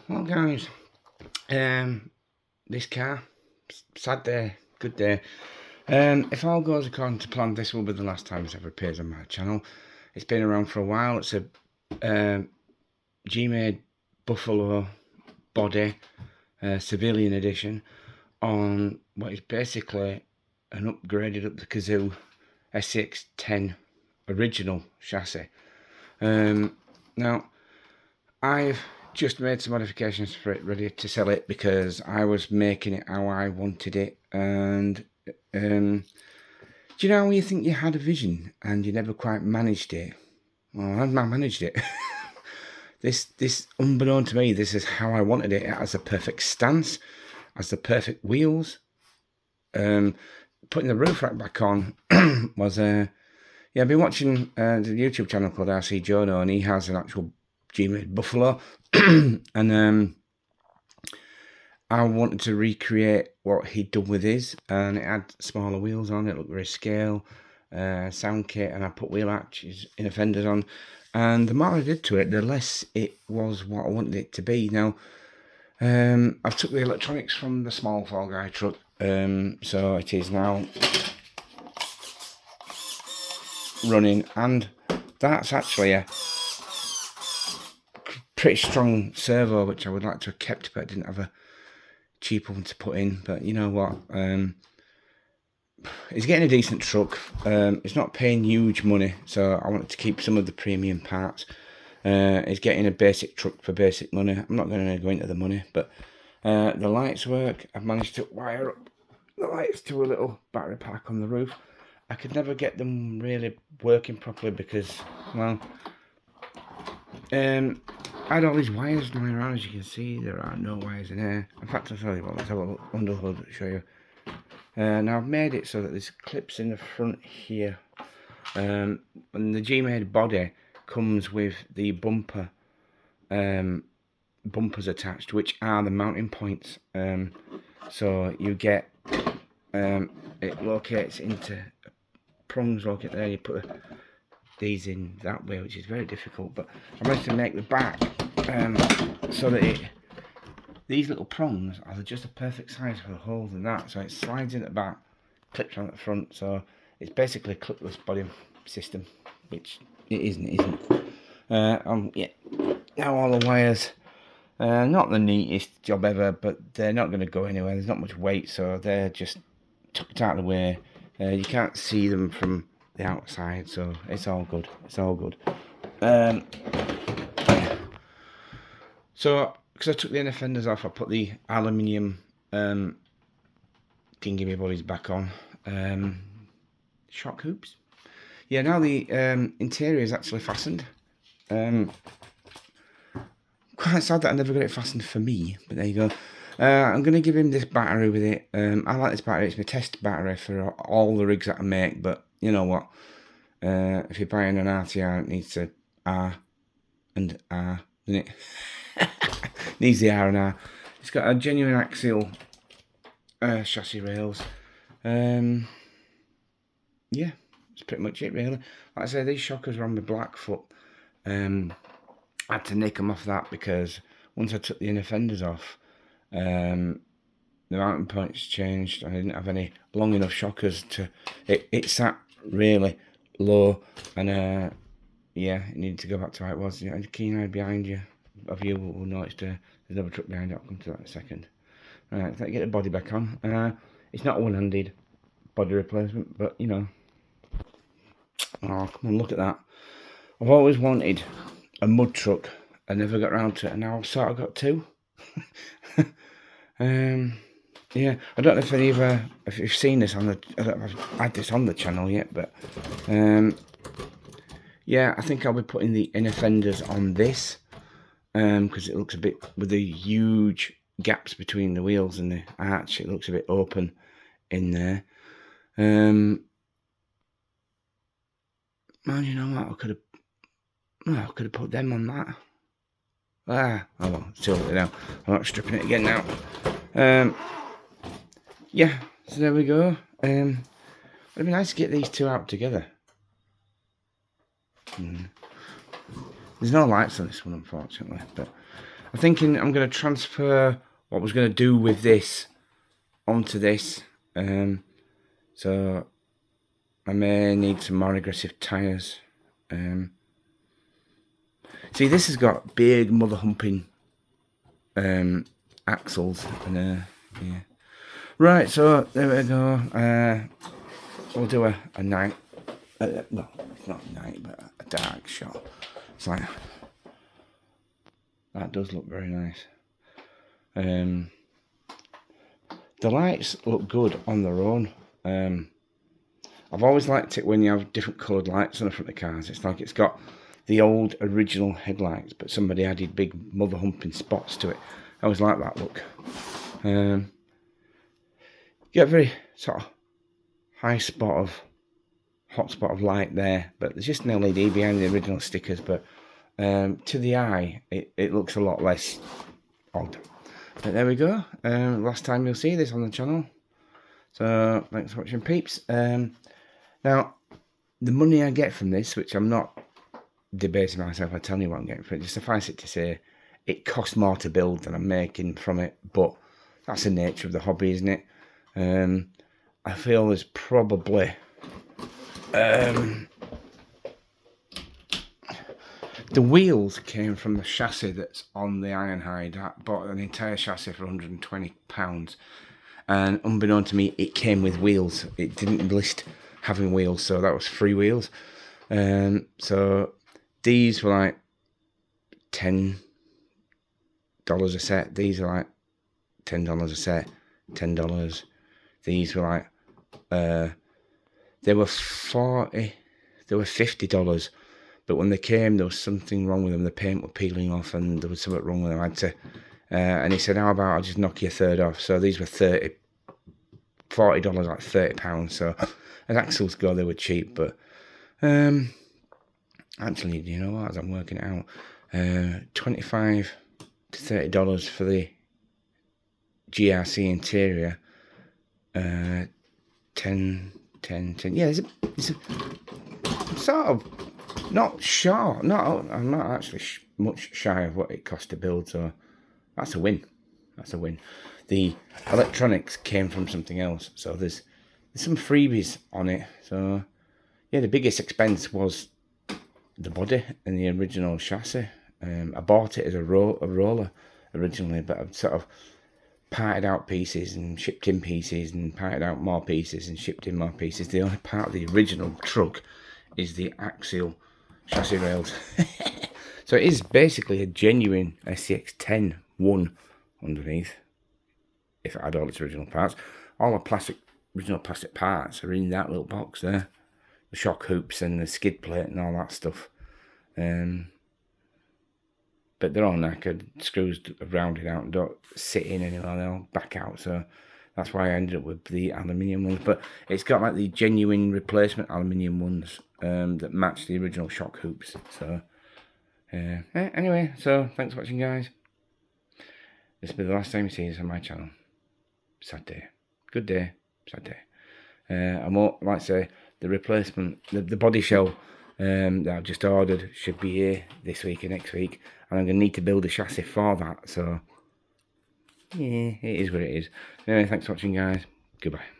Well, guys, this car, sad day, good day. If all goes according to plan, this will be the last time it ever appears on my channel. It's been around for a while. It's a G-Made Buffalo body, civilian edition, on what is basically an upgraded up the Kazoo SCX10 original chassis. Now, I've just made some modifications for it, ready to sell it, because I was making it how I wanted it. And do you know when you think you had a vision and you never quite managed it? Well, I managed it. This, unbeknown to me, this is how I wanted it. It has a perfect stance, has the perfect wheels. Putting the roof rack back on was yeah, I've been watching the YouTube channel called RC Jono, and he has an actual G-Made Buffalo, and I wanted to recreate what he'd done with his, and it had smaller wheels on it, looked very scale, sound kit, and I put wheel arches, inner fenders on, and the more I did to it, the less it was what I wanted it to be. Now, I've took the electronics from the small Fall Guy truck, so it is now running, and that's actually a pretty strong servo, which I would like to have kept, but I didn't have a cheap one to put in. But you know what, it's getting a decent truck. It's not paying huge money, so I wanted to keep some of the premium parts. It's getting a basic truck for basic money. I'm not going to go into the money, but the lights work. I've managed to wire up the lights to a little battery pack on the roof. I could never get them really working properly because, well, I had all these wires lying around. As you can see, there are no wires in here. In fact, I'll tell you what, let's have a look under the hood to show you. Now I've made it so that there's clips in the front here, and the G-Made body comes with the bumpers attached, which are the mounting points. So you get it locates into prongs, locate there. You put these in that way, which is very difficult, but I managed to make the back so that these little prongs are just the perfect size for the holes in that, so it slides in the back, clips on the front, so it's basically a clipless body system, which it isn't. Yeah, now all the wires, not the neatest job ever, but they're not going to go anywhere. There's not much weight, so they're just tucked out of the way. You can't see them from the outside, so it's all good. It's all good. So, because I took the inner fenders off, I put the aluminium King bodies back on. Shock hoops. Yeah, now the interior is actually fastened. Quite sad that I never got it fastened for me, but there you go. I'm going to give him this battery with it. I like this battery. It's my test battery for all the rigs that I make, but you know what? If you're buying an RTR, it needs a R and R, doesn't it? Needs the R and R. It's got a genuine axial chassis rails. Yeah, that's pretty much it really. Like I say, these shockers were on my Blackfoot. I had to nick them off that because once I took the inner fenders off, the mounting points changed. I didn't have any long enough shockers to. It sat really low, and yeah, it needed to go back to how it was. You know, the keen eye behind you, of you will notice there's another truck behind it. I'll come to that in a second. Alright, let's get the body back on. It's not a one-handed body replacement, but you know. Oh, come on, look at that. I've always wanted a mud truck. I never got around to it, and now I've sort of got two. Yeah, I don't know if any of if you've seen this on the, I don't know if I've had this on the channel yet, but yeah, I think I'll be putting the inner fenders on this, because it looks a bit, with the huge gaps between the wheels and the arch, it looks a bit open in there. Man, you know what, I could have put them on that. Oh well, it's too late now. I'm not stripping it again now. Yeah, so there we go. It'd be nice to get these two out together. There's no lights on this one, unfortunately, but I'm thinking I'm going to transfer what I was going to do with this onto this. So I may need some more aggressive tyres. See, this has got big mother humping axles, and yeah. Right, so there we go. We'll do a night. Well, it's not a night, but a dark shot. It's like that does look very nice. The lights look good on their own. I've always liked it when you have different coloured lights on the front of cars. It's like it's got the old original headlights, but somebody added big mother humping spots to it. I always like that look. Get a very sort of hot spot of light there, but there's just an LED behind the original stickers, but to the eye it looks a lot less odd. But there we go. Last time you'll see this on the channel. So thanks for watching, peeps. Now the money I get from this, which I'm not debating myself, I tell you what I'm getting from it, just suffice it to say it costs more to build than I'm making from it, but that's the nature of the hobby, isn't it? I feel there's probably the wheels came from the chassis that's on the Ironhide. I bought an entire chassis for £120, and unbeknown to me, it came with wheels. It didn't list having wheels, so that was free wheels. So these were like $10 a set. These are like $10 a set. $10. These were like they were $40. They were $50. But when they came, there was something wrong with them. The paint was peeling off, and there was something wrong with them. I had to, and he said, "How about I'll just knock you a third off?" So these were $40, like £30. So as axles go, they were cheap. But actually, you know what? As I'm working it out, $25 to $30 for the GRC interior. 10. Yeah, it's a sort of not sure. No, I'm not actually much shy of what it cost to build, so that's a win. That's a win. The electronics came from something else, so there's some freebies on it. So yeah, the biggest expense was the body and the original chassis. I bought it as a roller originally, but I've sort of parted out pieces and shipped in pieces and parted out more pieces and shipped in more pieces. The only part of the original truck is the axial chassis rails. So it is basically a genuine SCX-10 1 underneath, if it had all its original parts. All the original plastic parts are in that little box there. The shock hoops and the skid plate and all that stuff. But they're all knackered, screws have rounded out and don't sit in anymore, they'll back out, so that's why I ended up with the aluminium ones. But it's got like the genuine replacement aluminium ones that match the original shock hoops. So anyway, so thanks for watching, guys. This will be the last time you see this on my channel. Sad day. Good day, sad day. I won't, like I say, the replacement, the body shell that I've just ordered should be here this week and next week, and I'm going to need to build a chassis for that, so yeah, it is what it is. Anyway, thanks for watching, guys. Goodbye.